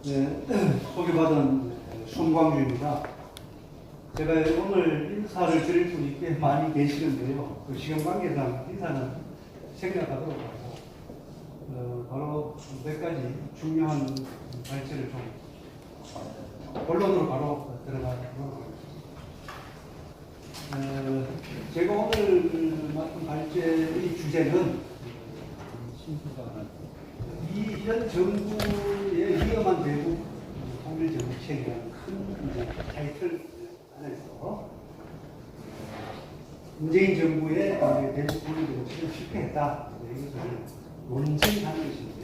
네, 소개받은 손광주입니다. 제가 오늘 인사를 드릴 분이 꽤 많이 계시는데요. 그 시간 관계상 인사는 생략하도록 하고, 바로 몇 가지 중요한 발제를 좀 본론으로 바로 들어가도록 하겠습니다. 제가 오늘 맡은 발제의 주제는 이 현 정부의 위험한 대북 통일 정책이라는 큰 타이틀 안에서 문재인 정부의 대북 통일 정책은 실패했다. 이것을 논증하는 것인데,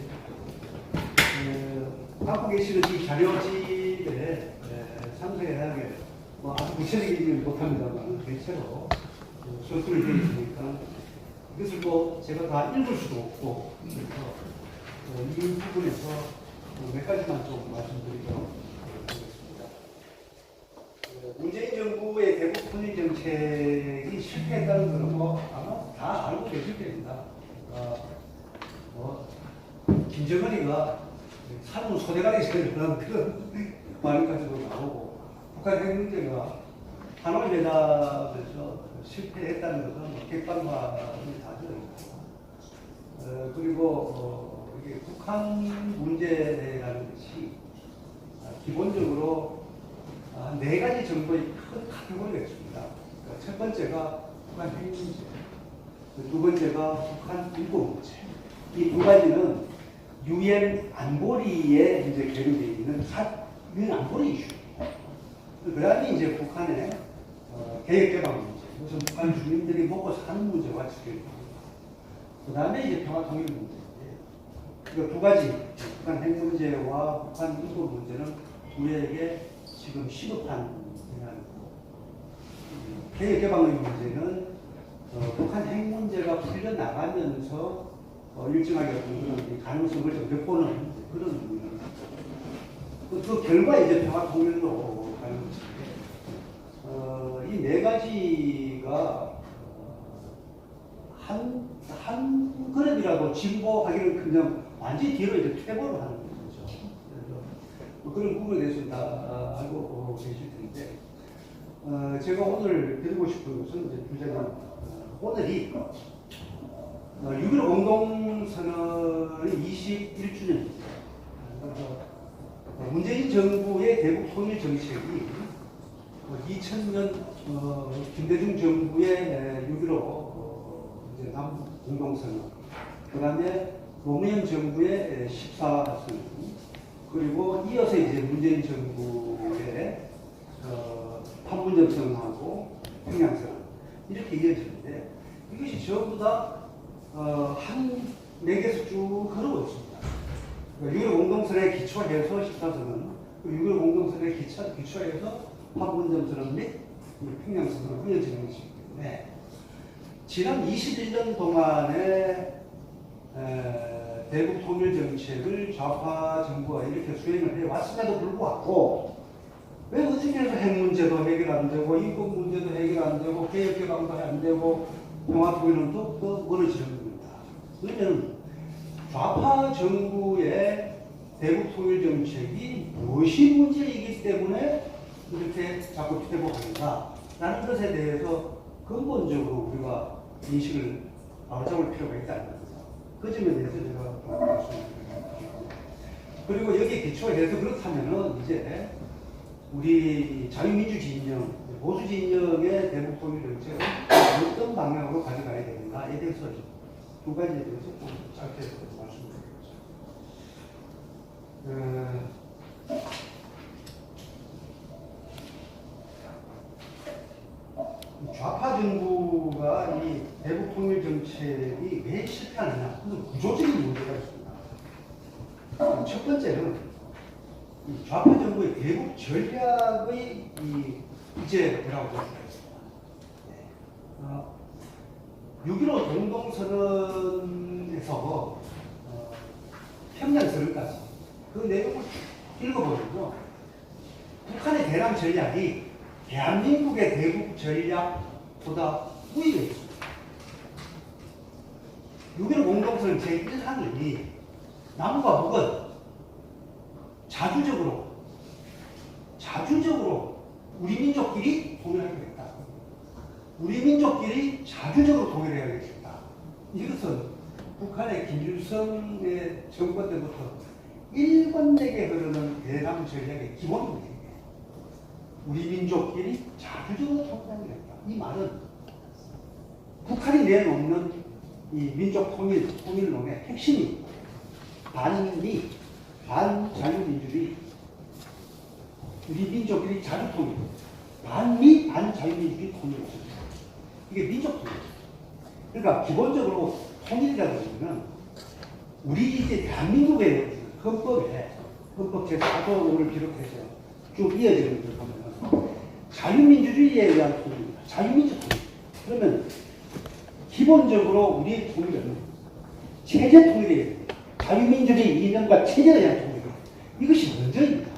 갖고 계시는 이 자료집에 상세하게 아주 구체적이지 못합니다만 대체로 서술이 되어 있으니까 이것을 제가 다 읽을 수도 없고, 그래서 이 부분에서 몇 가지만 좀 말씀드리도록 하겠습니다. 문재인 정부의 대북 통일 정책이 실패했다는 것은 아마 다 알고 계실 겁니다. 김정은이가 산후 소대가리에서 그런 말까지도 나오고, 북한 핵 문제가 하노이 회담에서 실패했다는 것은 객관화는 다 되어 있고, 그리고 이게 북한 문제라는 것이 기본적으로 네 가지 정도의 큰 카테고리가 있습니다. 그러니까 첫 번째가 북한 핵 문제, 두 번째가 북한 인권 문제. 이 두 가지는 유엔 안보리에 이제 결의되어 있는 유엔 안보리 이슈입니다. 그 다음에 이제 북한의 개혁개방 문제, 우선 북한 주민들이 먹고 사는 문제와 직결됩니다. 그 다음에 이제 평화통일 문제. 그 두 가지, 북한 핵 문제와 북한 인권 문제는 우리에게 지금 시급한 문제고, 개혁개방의 문제는 북한 핵 문제가 풀려나가면서 일정하게 어떤 가능성을 좀 엿보는 그런 문제입니다. 그 결과 이제 평화통일로 가는 것인데, 이 네 가지가 한 그룹이라도 진보하기는 그냥 완전히 뒤로 이제 퇴보를 하는 거죠. 그래서 그런 부분에 대해서 다 알고 계실 텐데, 제가 오늘 드리고 싶은 것은 이제 주제는 오늘이 6.15 공동선언의 21주년입니다. 그래서 문재인 정부의 대북 통일 정책이 2000년 김대중 정부의 6.15 남북 공동선언, 그 다음에 노무현 정부의 14선언, 그리고 이어서 이제 문재인 정부의 판문점 선언하고 평양선언 이렇게 이어지는데, 이것이 전부 다 한 맥에서 쭉 흐르고 있습니다. 6.15 공동선언에 기초해서 14선언, 6.15 공동선언에 기초해서 판문점 선언 및 평양선언을 이어지는 것이기 때문에 지난 21년 동안의 대북 통일 정책을 좌파 정부가 이렇게 수행을 해왔음에도 불구하고, 왜 어떻게 해서 핵 문제도 해결 안 되고, 인권 문제도 해결 안 되고, 개혁개방도 안 되고, 평화통일은 또 멀어지는 겁니다. 그러면 좌파 정부의 대북 통일 정책이 무엇이 문제이기 때문에 이렇게 자꾸 퇴보하는가라는 것에 대해서 근본적으로 우리가 인식을 바로잡을 필요가 있다는 겁니다. 그 점에 대해서 제가 말씀드립니다. 그리고 여기에 기초해서 그렇다면은 이제 우리 자유민주 진영, 보수 진영의 대북 통일 정책을 어떤 방향으로 가져가야 되는가에 대해서 두 가지에 대해서 좀 짧게 말씀드리겠습니다. 좌파 정부가 이 대북 통일 정책이 왜 실패하느냐, 그건 구조적인 문제가 있습니다. 첫 번째는 이 좌파 정부의 대북 전략의 문제라고 볼 수가 있습니다. 6.15 공동선언에서 평양선언까지 그 내용을 읽어보면요, 북한의 대남 전략이 대한민국의 대북 전략보다 우위에 있습니다. 6.15 공동선언 제1항이 남과 북은 자주적으로 우리 민족끼리 통일하겠다. 우리 민족끼리 자주적으로 통일해야겠다. 이것은 북한의 김일성의 정권 때부터 일관되게 흐르는 대남 전략의 기본입니다. 우리 민족끼리 자주적으로 통일하겠다. 이 말은 북한이 내놓는 이 민족 통일론의 핵심이 반미, 반자유민주주의, 우리 민족끼리 자주통일, 반미, 반자유민주주의 통일입니다. 이게 민족 통일. 그러니까 기본적으로 통일이라고 하면 우리 이제 대한민국의 헌법 제4조를 비롯해서 쭉 이어지는 것을 보면 자유민주주의에 의한 통일입니다. 자유민주 통일. 그러면 기본적으로 우리의 통일은 체제 통일이에요. 자유민주주의 이념과 체제에 대한 통일. 이것이 먼저입니다.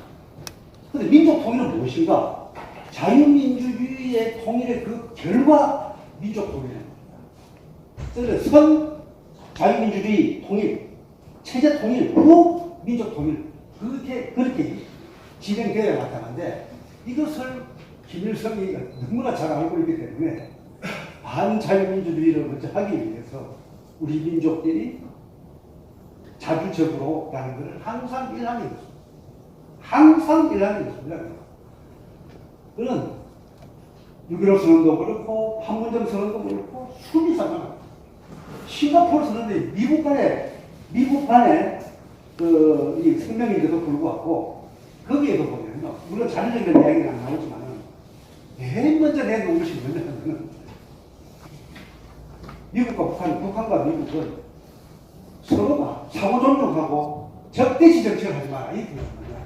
그런데 민족 통일은 무엇인가? 자유민주주의의 통일의 그 결과 민족 통일입니다. 그래서 선 자유민주주의 통일, 체제 통일, 후 민족 통일 그렇게 진행되어야 마땅한데 이것을 김일성이 너무나 잘 알고 있기 때문에 반자유민주주의를 먼저 하기 위해서 우리 민족끼리 자주적으로 라는 것을 항상 일하는 것입니다. 항상 일하는 것입니다. 그는 6.15 선언도 그렇고 판문점 선언도 그렇고 수비상은 싱가포르 선언이 미국 간의 이 성명인데도 불구하고 거기에도 보면요. 물론 자주적인 이야기는 안 나오지만 맨 먼저 내놓은 것이 뭐냐면 북한과 미국은 서로가 상호 존중하고 적대시 정책을 하지 마라. 이 뜻입니다.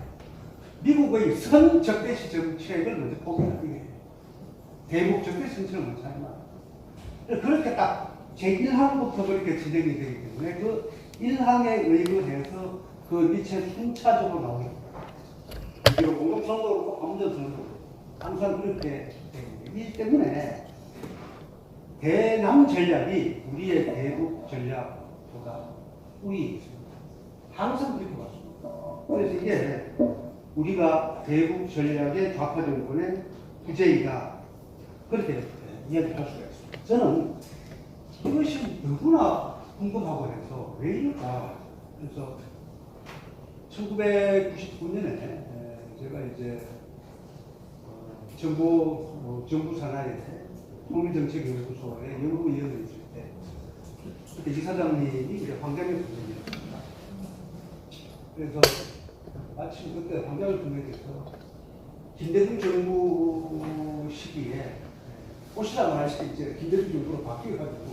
미국의 선 적대시 정책을 먼저 포기하는 대북 적대시 정책을 먼저 하지 마라. 그렇게 딱 제1항부터 그렇게 진행이 되기 때문에 그 1항에 의거해서 그 밑에 순차적으로 나오게 됩니다. 공동선언도 그렇고 판문점 선언도 그렇고 항상 그렇게 됩니다. 이 때문에 대남 전략이 우리의 대북 전략보다 우위에 있습니다. 항상 그렇게 왔습니다. 그래서 이게 우리가 대북 전략의 좌파 정권의 부재이다. 그렇게 이야기할 수가 있습니다. 저는 이것이 너무나 궁금하고 해서 왜 이럴까. 그래서 1999년에 제가 이제 정부 산하의 통일정책연구소의 연구위원을 있을 때 그때 이사장님이 이제 황장엽 선생님이었습니다. 그래서 마침 그때 황장엽 선생님께서 김대중 정부 시기에 꽃이라 말하시기 이제 김대중 정부로 바뀌어가지고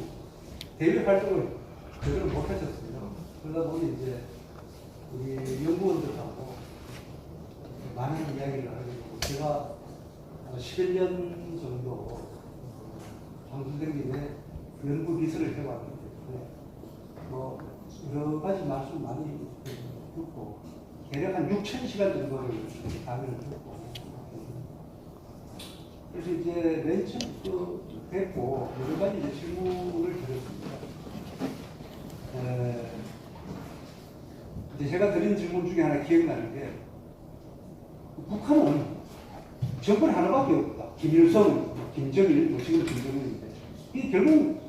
대외 활동을 제대로 못하셨습니다. 그러다 보니 이제 우리 연구원들하고 많은 이야기를 하게 되고 제가 11년 정도 장 선생님의 연구 비서를 해왔기 때문에 뭐 여러 가지 말씀 많이 듣고 대략 한 6,000시간 정도를 강의를 듣고 그래서 이제 맨 처음 뵙고 여러 가지 이제 질문을 드렸습니다. 이제 제가 드린 질문 중에 하나 기억나는 게 북한은 정권 하나밖에 없다. 김일성, 김정일, 지금 김정일인데 이게 결국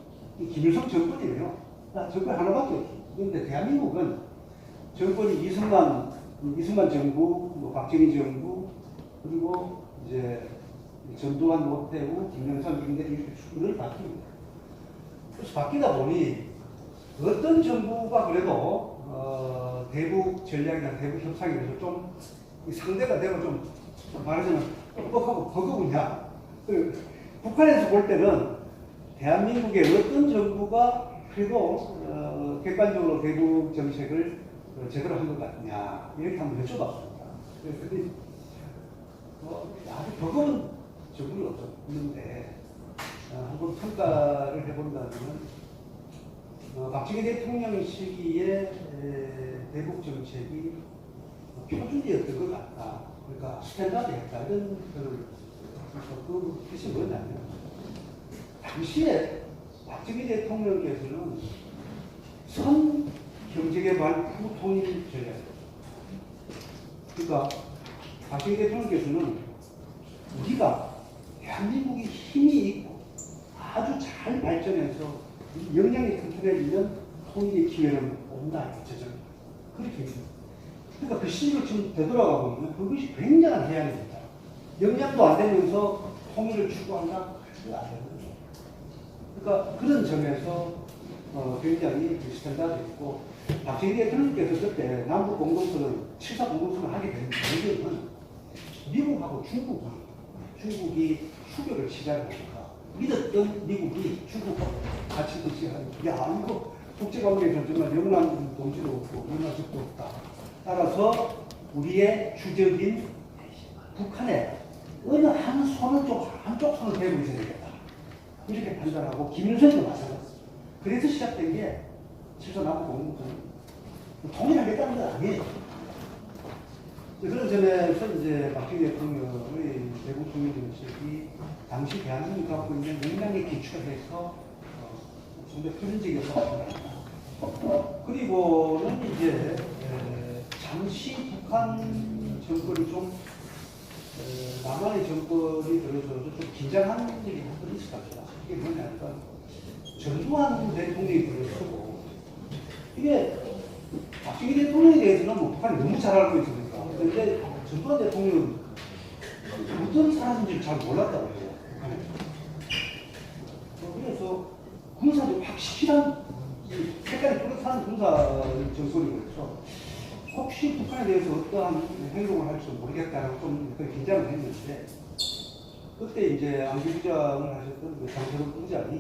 김일성 정권이에요. 정권 하나밖에 없어. 그런데 대한민국은 정권이 이승만 정부, 박정희 정부, 그리고 이제 전두환, 노태우, 김영삼, 김대중 이렇게 늘 바뀝니다. 그래서 바뀌다 보니 어떤 정부가 그래도 대북 전략이나 대북 협상에 대해서 좀 상대가 되고 좀 말하자면 뻑뻑하고 버거우냐. 북한에서 볼 때는 대한민국의 어떤 정부가 그래도 객관적으로 대북 정책을 제대로 한 것 같냐 이렇게 한번 여쭤봤습니다. 그랬더니 아주 버거운 정부는 없었는데 한번 평가를 해본다면 박정희 대통령 시기에 대북 정책이 표준이었던 것 같다. 그러니까 스탠다드였다. 이런 그 뜻이 뭐냐면 당시에 박정희 대통령께서는 선 경제개발 후통일 전략 그러니까 박정희 대통령께서는 우리가 대한민국이 힘이 있고 아주 잘 발전해서 역량이 튼튼해지면 통일의 기회는 온다. 그렇게 했습니다. 그러니까 그 시기를 지금 되돌아가 보면 그것이 굉장한 해안입니다. 역량도 안 되면서 통일을 추구한다? 그게 안 되거든요. 그러니까 그런 점에서 굉장히 스탠다드였고, 박정희 대통령께서 그때 남북 공동선언, 7.4 공동선언을 하게 된 배경은 미국하고 중국이 수교를 시작하니까 믿었던 미국이 중국하고 같이 시작하는 야, 이거 국제관계에서 정말 영남 동지도 없고 영남 적도 없다. 따라서 우리의 주적인 북한에 어느 한쪽 손을 대고 있어야 되겠다. 이렇게 판단하고 김일성도 마찬가지입니다. 그래서 시작된 게 7.4 남북 공동선언. 통일하겠다는 건 아니에요. 그런 점에서 이제 박정희 대통령의 대북 통일 정책이 당시 대한민국이 갖고 있는 역량에 기초해서 좀 더 표준적이었다고 생각합니다. 그리고는 이제 잠시 북한 정권이 좀 남한의 정권이 들어서 좀 긴장한 일이 한 번 있었답니다. 이게 뭐냐면 전두환 대통령이 들어서고 이게 박정희 대통령에 대해서는 뭐 북한이 너무 잘 알고 있으니까. 그런데 전두환 대통령은 어떤 사람인지 잘 몰랐다고 해요. 북한에. 그래서 군사적 확실한 색깔이 뚜렷한 군사 정권이었어. 혹시 북한에 대해서 어떠한 행동을 할지 모르겠다라고 좀 긴장을 했는데, 그때 이제 안보부장을 하셨던 그 장철원 부장이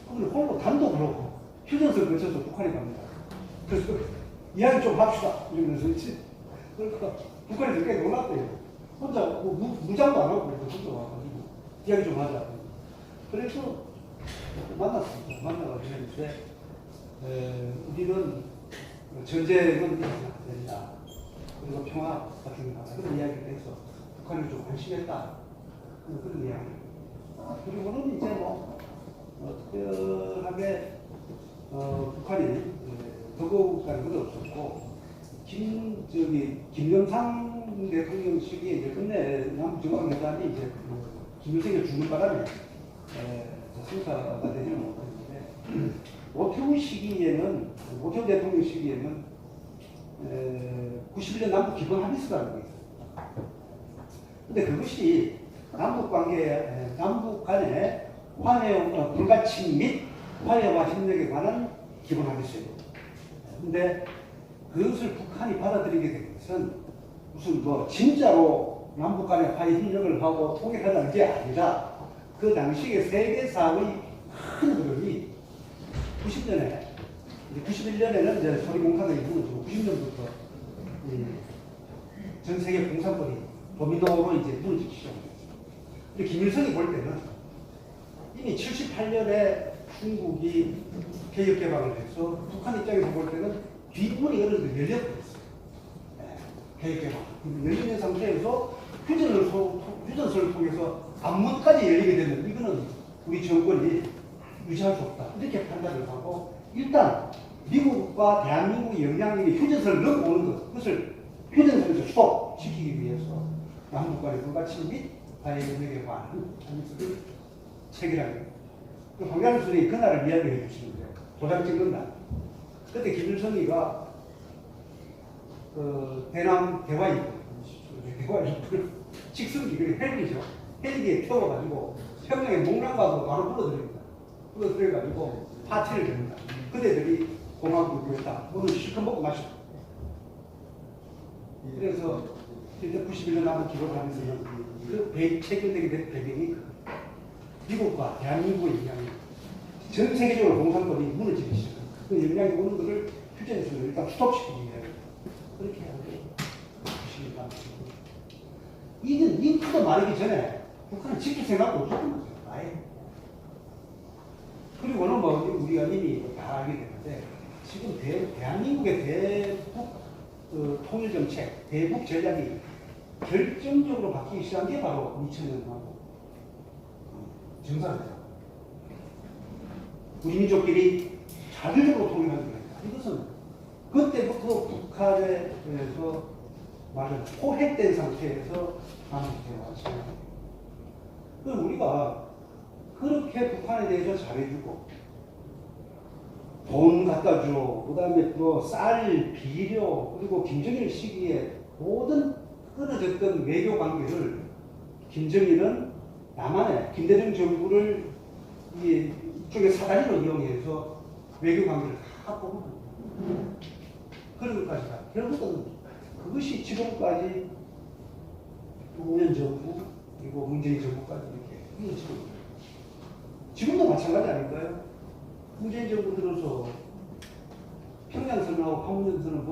그걸 홀로 단독으로 휴전선을 거쳐서 북한에 갑니다. 그래서 이야기 좀 합시다 이러면서 그러니까 북한에서 꽤 놀랐대요. 혼자 무장도 안 하고 혼자 와가지고 이야기 좀 하자. 그래서 만났습니다. 만나가지고 했는데 우리는 전쟁은 안 된다. 그리고 평화 같은 거 그런 이야기를 해서 북한이 좀 안심했다. 그런 이야기. 그리고는 이제 뭐 특별하게 북한이 더더욱간 것도 없었고, 김영삼 대통령 시기에 이제 끝내 남북정상회담이 이제 김일성이 죽는 바람에 성사가 되지는 못했는데, 오태우 대통령 시기에는 91년 남북 기본 합의서라는 게 있어요. 근데 그것이 남북 간의 불가침 및 화해와 협력에 관한 기본 합의서예요. 근데 그것을 북한이 받아들이게 된 것은 무슨 진짜로 남북 간의 화해 협력을 하고 통일하자는 게 아니라, 그 당시에 세계사의 큰 흐름이 91년에는 이제 소련 공산당이 무너지고 90년부터 전 세계 공산권이 도미노로 이제 무너지기 시작했어요. 근데 김일성이 볼 때는 이미 78년에 중국이 개혁 개방을 해서 북한 입장에서 볼 때는 뒷문이 어느 정도 열려버렸어요. 개혁 개방. 열리는 상태에서 휴전선을 통해서 앞문까지 열리게 되면 이거는 우리 정권이 유지할 수 없다. 이렇게 판단을 하고, 일단 미국과 대한민국의 영향력이 휴전선을 넣고 오는 것, 그것을 휴전선에서 스톱시키기 위해서 남북 간의 불가침 및 화해 협력에 관한 합의서를 체결한 거예요. 황교안 선생님이 그날을 이야기해 주시는데, 도장 찍는 날. 그때 김일성이가 대남 대화인을 직선기, 헬기죠. 헬기에 태워가지고 평양에 목랑가도 바로 불러들입니다. 불러들여가지고 파티를 냅니다. 그대들이 공화국이었다. 오늘 실컷 먹고 마시고. 그래서 91년 남북 기록하면서는 그 체결되게 된 배경이 미국과 대한민국의 영향이 전 세계적으로 공산권이 무너지기 시작합니다. 그 영향이 오는 것을 휴전에서 일단 스톱시키기 위해 그렇게 하고 있습니다. 이 크도 말하기 전에 북한은 지킬 생각도 없었던 거죠. 아예. 그리고는 우리가 이미 다 알게 되는데, 지금 대한민국의 대북 통일 정책, 대북 전략이 결정적으로 바뀌기 시작한 게 바로 2000년하고 정상회담. 우리 민족끼리 자율적으로 통일하는 겁니다. 이것은 그때부터 북한에 대해서 말은 포획된 상태에서 남북대화가 진행합니다. 그럼 우리가 그렇게 북한에 대해서 잘해주고 돈 갖다 줘, 그 다음에 또 쌀, 비료, 그리고 김정일 시기에 모든 끊어졌던 외교 관계를 김정일은 남한의 김대중 정부를 이쪽에 사다리로 이용해서 외교 관계를 다 뽑은 그런 것까지 다. 결국은 그것이 지금까지 노무현 정부 그리고 문재인 정부까지 이렇게 이어지고 있어요. 지금도 마찬가지 아닐까요? 문재인 정부 들어서 평양선언하고 판문점선언을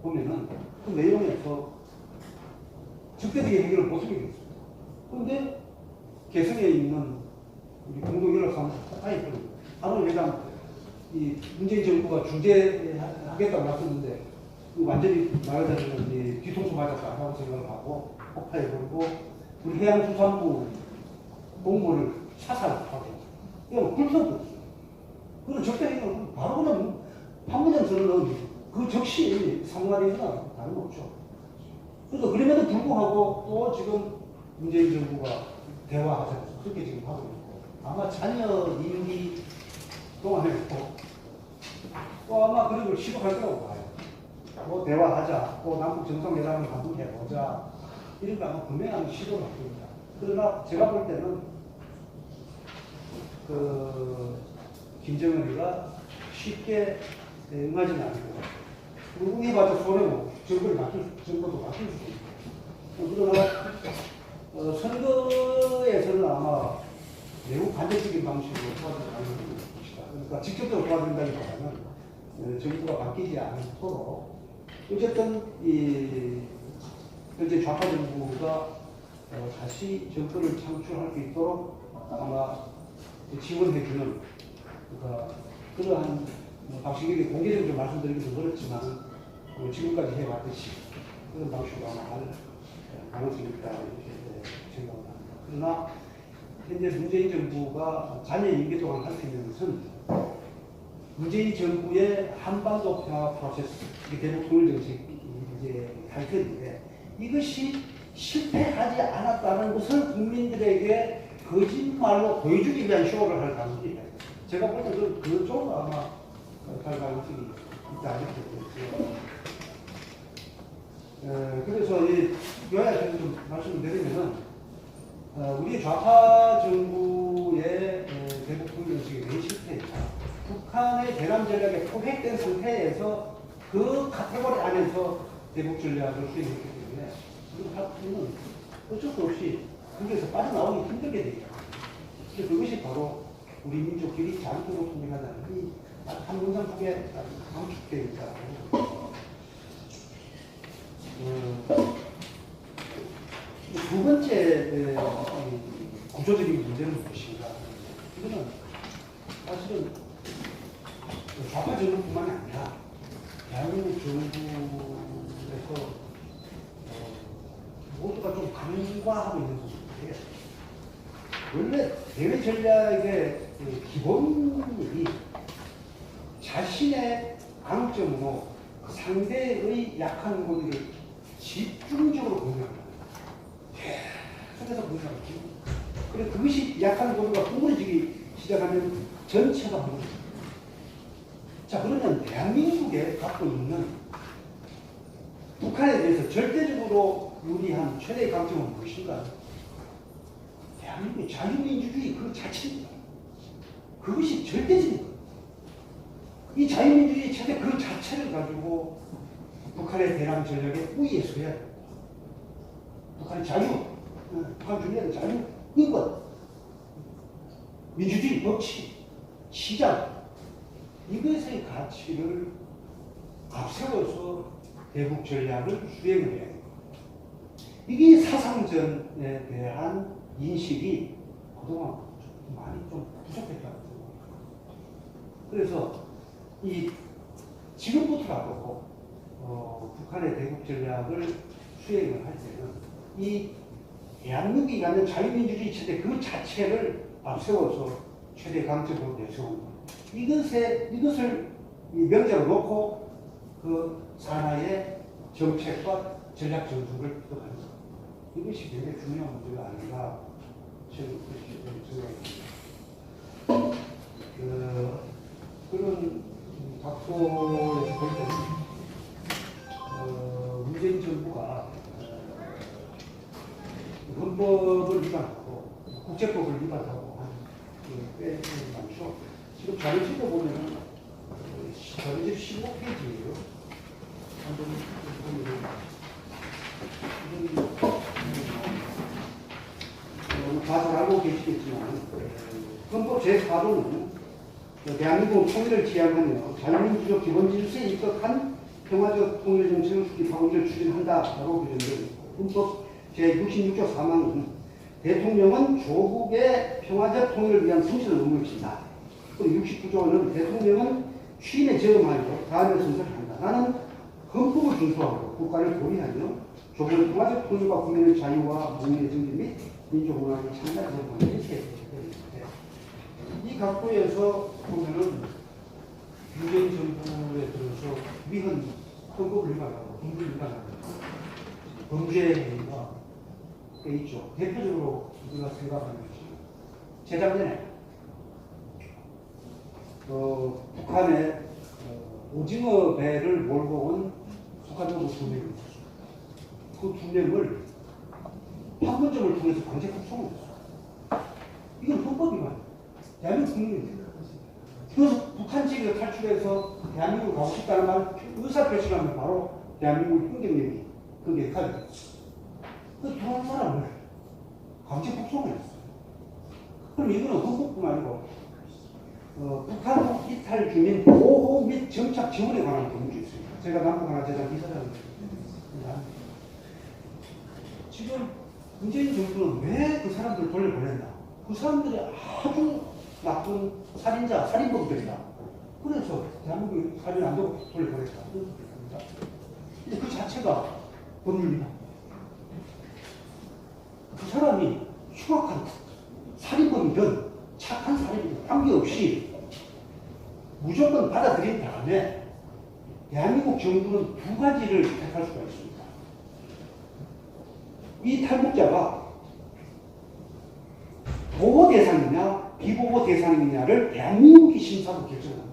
보면은 그 내용에서 적대적인 행위를 보수게 됐습니다. 그런데 개성에 있는 우리 공동연락사무소 아예 바로 회장 이 문재인 정부가 중재하겠다고 나섰는데 완전히 말하자면 뒤통수 맞았다고 생각을 하고 폭파해버리고 우리 해양수산부 공무원을 사살하고 이거 불평도 없어요. 그런 적대행위는 바로 그냥 판문점선언은 그 적시 상관이거나 다름없죠. 그래서 그럼에도 불구하고 또 지금 문재인 정부가 대화하자 그렇게 지금 하고 있고 아마 자녀 임기 동안에 또 아마 그런 걸 시도할 거라고 봐요. 뭐 대화하자, 또 남북 정상회담을 한번 해보자 이런 거 아마 분명한 시도를 할 겁니다. 그러나 제가 볼 때는 그 김정은이가 쉽게 응하지는 않고 응해봤자 손해고 정부도 바뀔 수 있고 그러나 선거에서는 아마 매우 반대적인 방식으로 도와드리는 것이다. 그러니까 직접적으로 도와드린다기보다는 정부가 바뀌지 않도록 어쨌든 이 현재 좌파 정부가 다시 정권을 창출할 수 있도록 아마 지원해주는 그러니까 그러한 방식이 공개적으로 말씀드리기도 그렇지만 지금까지 해왔듯이 그런 방식으로 아마 할 가능성이 있다 이렇게 생각을 합니다. 그러나 현재 문재인 정부가 자녀 임기 동안 할 수 있는 것은 문재인 정부의 한반도 평화 프로세스, 대북 통일 정책이 이제 할 텐데 이것이 실패하지 않았다는 것을 국민들에게 거짓말로 보여주기 위한 쇼를 할 가능성이 있다. 제가 볼 때는 그 쪽으로 아마 갈 가능성이 있다 이렇게 보여요. 그래서 이 요약해서 좀 말씀을 드리면은 우리 좌파 정부의 대북 통일 정책이 왜 실패했다. 북한의 대남 전략에 포획된 상태에서 그 카테고리 안에서 대북 전략을 수행했기 때문에 우리 파트는 어쩔 수 없이 거기에서 빠져나오기 힘들게 되죠. 그래서 그것이 바로 우리 민족끼리 자유롭게 통일하자는 이한 문장 속에 감축되어 있다고. 두 번째 구조적인 문제는 무엇인가? 이거는 사실은 좌파 정부뿐만이 아니라 대한민국 정부에서 모두가 좀 간과하고 있는 부분인데 원래 대외 전략의 기본이 자신의 강점으로 상대의 약한 고리를 집중적으로 공략합니다. 계속해서 공략하죠. 그래서 그것이 약한 고리가 구부러지기 시작하면 전체가 무너집니다. 자, 그러면 대한민국에 갖고 있는 북한에 대해서 절대적으로 유리한 최대의 강점은 무엇인가? 대한민국의 자유민주주의 그 자체입니다. 그것이 절대적인 거예요. 이 자유민주주의 최대 그 자체를 가지고 북한의 대남 전략에 우위에 서야 됩니다. 북한의 자유, 북한 주민의 자유, 인권, 민주주의, 법치, 시장, 이것의 가치를 앞세워서 대북 전략을 수행을 해야 됩니다. 이게 사상전에 대한 인식이 그동안 많이 좀 부족했다고 생각합니다. 그래서 지금부터라도 북한의 대북 전략을 수행을 할 때는 이 대한민국이 갖는 자유민주주의 체제 그 자체를 앞세워서 최대 강점으로 내세운다. 이것을 명제로 놓고 그 산하의 정책과 전략 전술을 비롯하는 것. 이것이 굉장히 중요한 문제가 아닌가 저는 생각합니다. 그런 각도에서 볼 때는 문재인 정부가 헌법을 위반하고 국제법을 위반하고 한 꽤 많죠. 지금 자료실에 보면 자료실 15페이지예요. 한번 보면 다들 알고 계시겠지만 헌법 제4조는 대한민국 통일을 지향하며 자유민주적 기본질서에 입각한 평화적 통일 정책을 수립하고 이를 추진한다라고 규정되어 있고, 헌법 제66조 3항은 대통령은 조국의 평화적 통일을 위한 성실한 의무를 진다. 그리고 69조는 대통령은 취임에 저음하여 다음에 선서를 한다. 나는 헌법을 준수하고 국가를 보위하며 조국의 평화적 통일과 국민의 자유와 공의의 정리 및 민주공화국을 창달하는 방법이 세워졌습니다. 이 각도에서 보면은 문재인 정부에 들어서 위헌 헌법을 위반하고 국민을 위반하고 범죄 행위가 꽤 있죠. 대표적으로 우리가 생각하는 것이 재작년에 북한에 오징어 배를 몰고 온 북한정부 2명이 있었어요. 그 2명을 판문점을 통해서 강제 북송을 했어요. 이건 헌법 위반. 대한민국 국민입니다. 그래서 북한 지역에 탈출해서 대한민국을 가고 싶다는 말 의사 표시하면 바로 대한민국 행정력이 거기에 가요. 그 두 사람을 강제 북송을 했어요. 그럼 이거는 헌법뿐만 아니고 북한 이탈 주민 보호 및 정착 지원에 관한 법률이 있습니다. 제가 남북하나재단 이사장입니다. 지금 문재인 정부는 왜 그 사람들을 돌려보냈나? 그 사람들이 아주 나쁜 살인자, 살인범들이다. 그래서 대한민국이 살인 안 되고 돌려보냈다. 근데 그 자체가 법률이다. 그 사람이 흉악한 살인범이든 착한 살인범이든 관계없이 무조건 받아들인 다음에 대한민국 정부는 두 가지를 택할 수가 있습니다. 이 탈북자가 보호 대상이냐 비보호 대상이냐를 대한민국이 심사하고 결정합니다.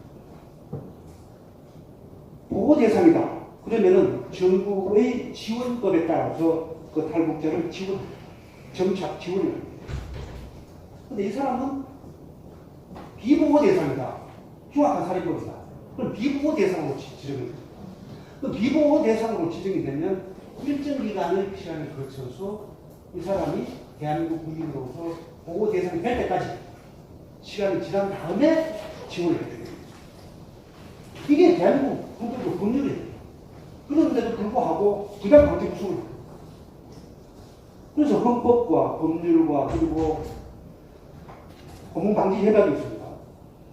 보호 대상이다. 그러면은 정부의 지원법에 따라서 그 탈북자를 정착 지원을 합니다. 근데 이 사람은 비보호 대상이다. 흉악한 살인범이다. 그럼 비보호 대상으로 지정이 됩니다. 그 비보호 대상으로 지정이 되면 일정 기간의 시간을 거쳐서 이 사람이 대한민국 국민으로서 보호 대상이 될 때까지 시간이 지난 다음에 지원을 해줘야 됩니다. 이게 대한민국 헌법적 법률이에요. 그런데도 불구하고 그냥 강제 구속을 해요. 그래서 헌법과 법률과 그리고 공공방지협약이 있습니다.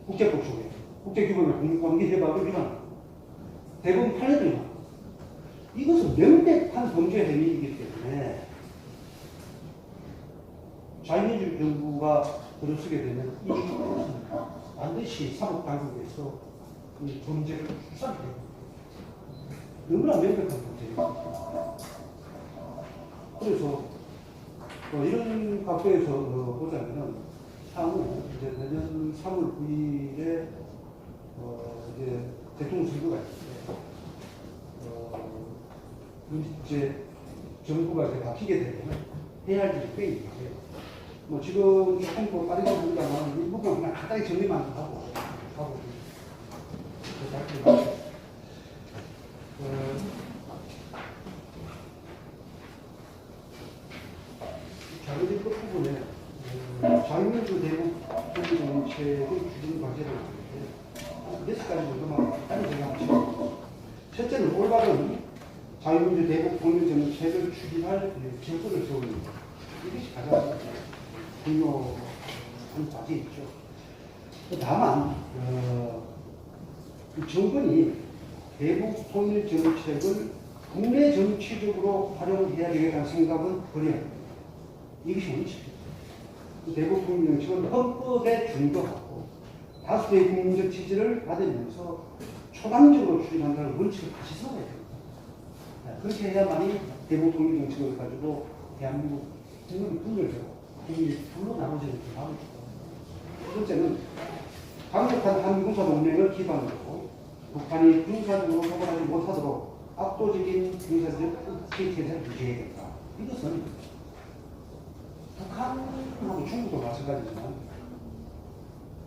국제법 속에 국제규범의 공공방지협약을 위반합니다. 대부분 판례들이 이것은 명백한 범죄 행위이기 때문에 자유민주 정부가 들어서게 되면 이 반드시 사법당국에서 그 범죄를 수사하게 됩니다. 너무나 명백한 범죄입니다. 그래서 이런 각도에서 보자면은 향후 이제 내년 3월 9일에 이제 대통령 선거가 있는데 이제 정부가 이제 바뀌게 되면 해야 할 일이 꽤 있는데 뭐 지금 조금 더 빠르게 보자면 일부분 그냥 간단히 정리만 하고 자료집 끝부분에 자유민주 대북 통일 정책의 추진 과제를 하는데 6가지 정도만 간단히 정리하면 첫째는 올바른 자유민주 대북 통일 정책을 추진할 정권을 세우는 것. 이것이 가장 중요한 과제이죠. 다만 정권이 대북 통일 정책을 국내 정치적으로 활용해야 되겠다는 생각은 버려야 합니다. 이것이 원칙입니다. 대북 통일 정책은 헌법에 준거하고 다수의 국민적 지지를 받으면서 초당적으로 추진한다는 원칙을 다시 세워야 됩니다. 그렇게 해야만이 대북 통일 정책을 가지고 대한민국 국민이 분열되고 국민이 둘로 나눠지는 그 다음이죠. 두 번째는 강력한 한미군사동맹을 기반으로 북한이 군사적으로 소관하지 못하도록 압도적인 군사적 체제를 유지해야 된다. 이것은 북한하고 중국도 마찬가지지만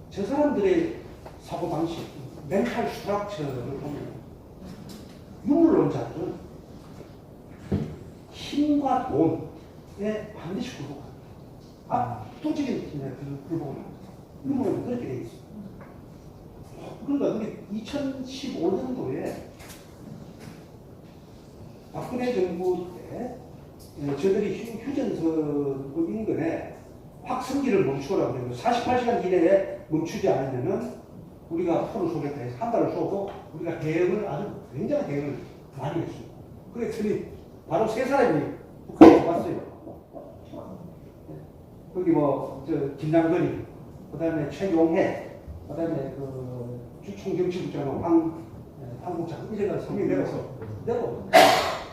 저 사람들의 사고방식, 멘탈 스트럭처를 보면 유물론자들은 힘과 돈에 반드시 굴복합니다. 압도적인 굴복을 합니다. 유물론은 그렇게 되어 있습니다. 그러니까 우리 2015년도에 박근혜 정부 때 저들이 휴전선 인근에 확성기를 멈추라고 그래요. 48시간 이내에 멈추지 않으면은 우리가 포를 쏘겠다 해서 한 달을 쏘고 우리가 대응을 아주 굉장히 대응을 많이 했습니다. 그랬더니 바로 세 사람이 북한에 왔어요. 거기 김남근이, 그 다음에 최용해, 그 다음에 주총정치부장은 황국장, 이래가 성명 내려서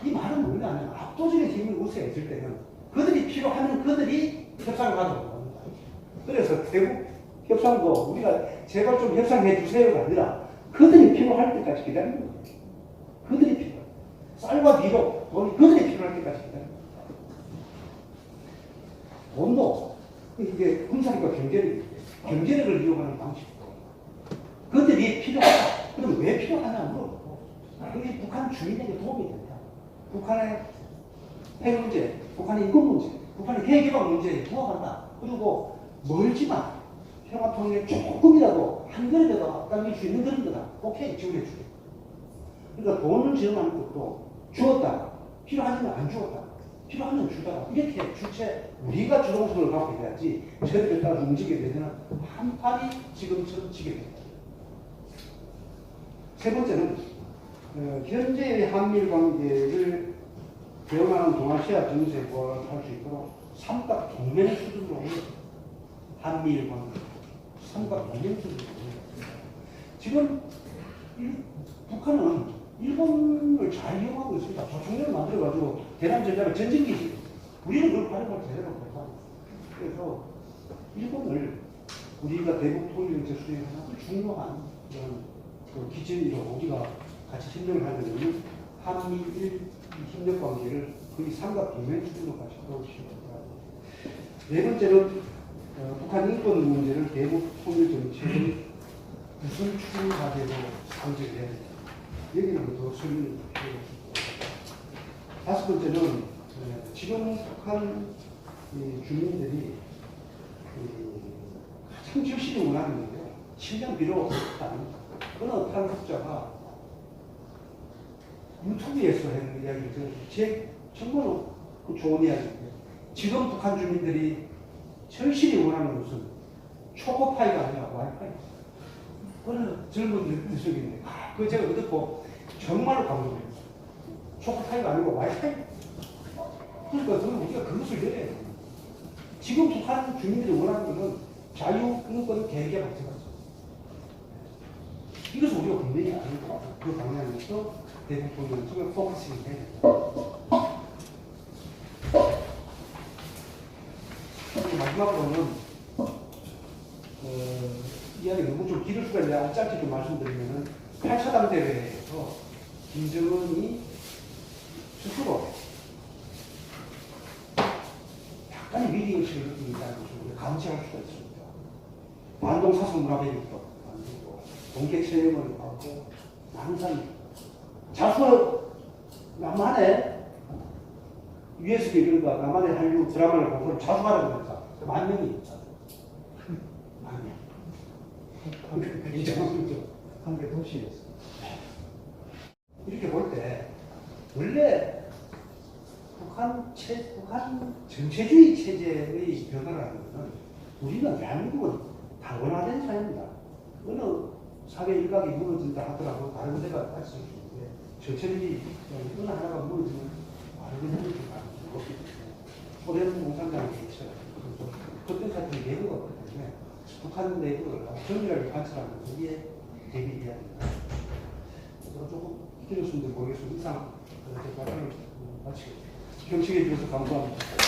이 말은 뭐냐면 압도적인 힘을 우세했을 때는 그들이 필요하면 그들이 협상을 하도록 합니다. 그래서 대북 협상도 우리가 제발 좀 협상해 주세요가 아니라 그들이 필요할 때까지 기다리는 거예요. 그들이 필요해. 쌀과 비료, 돈이 그들이 필요할 때까지 기다리는 거예요. 돈도 이게 군사력과 경제력을 이용하는 방식이고 그들이 필요하다. 그럼 왜 필요하냐 물어보고 그게 북한 주민에게 도움이 된다. 북한의 핵 문제, 북한의 인권 문제, 북한의 핵개방 문제에 부합한다. 그리고 멀지만 평화통일에 조금이라도 한 그릇이라도 앞당길 수 있는 그런 거다. 오케이, 지원해 주게. 그러니까 돈을 지원하는 것도 주었다. 필요하지만 안 주었다. 필요하면 주다가 이렇게 주체 우리가 주동성을 갖고 해야지 저들에 따라 움직이게 되면 한 판이 지금처럼 지게 됩니다. 세 번째는 현재의 한미일 관계를 개헌하는 동아시아 정세에 부합할 수 있도록 삼각 동맹 수준으로 한미일 관계 삼각 동맹 수준으로 지금 북한은 일본을 잘 이용하고 있습니다. 조총련을 만들어가지고 대남전략을 전쟁기지. 우리는 그걸 활용할 제대로 못하고. 그래서 일본을 우리가 대북 통일정책 수행하는 아주 중요한 그런 기준으로 우리가 같이 협력을 하려면 한미일 협력 관계를 거의 삼각 동맹 수준으로 같이 끌어오시기 바랍니다. 네 번째는 북한 인권 문제를 대북 통일 정책의 무슨 추진 과제로 상정해야 됩니다. 여기는 더 설명이 필요합니다. 다섯 번째는 지금 북한 주민들이 가장 절실히 원하는 건데요. 7년 비로 없다는 어느 탄핵자가 유튜브에서 하는 이야기를 제 정말 좋은 이야기인데 지금 북한 주민들이 절실히 원하는 것은 초코파이가 아니라 와이파이. 어느 젊은 녀석인데 그거 제가 듣고 정말로 감동했어요. 초코파이가 아니고 와이파이. 그러니까 저는 우리가 그것을 열어야 돼요. 지금 북한 주민들이 원하는 것은 자유인권 개혁에 맞춰서 이것은 우리가 분명히 아니고 그 방향에서 대북 통일을 포커싱을 해야 됩니다. 마지막으로는 이야기 너무 좀 길을 수가 있는데 짧게 좀 말씀드리면은 8차당 대회에서 김정은이 스스로 약간의 위기의식을 느끼고 있다는 것을 우리가 감지할 수가 있습니다. 반동 사성 문화배격도 만들고 동계 체험을 하고 항상 자수 남한의 USB 그러니까 남한의 한류 드라마를 보고 자수하라고 합니다. 만명이 있잖아요. 만명. 한개 도시였어. 이렇게 볼 때 원래 북한 정체주의 체제의 변화라는 것은 우리는 대한민국은 다원화된 사회입니다. 어느 사회 일각이 무너진다 하더라도 다른 데가 갈 수 있는데 정체주의 어느 하나가 무너지면 다른 데는 안 되고 소련 공산당의 개처 그때 같은 내부가 없기 때문에 북한 내부를 정밀하게 관찰하면서 이에 대비해야 된다. 조금 들으셨는지 모르겠습니다. 이상 제 발언을 마치겠습니다. 경청해 주셔서 감사합니다.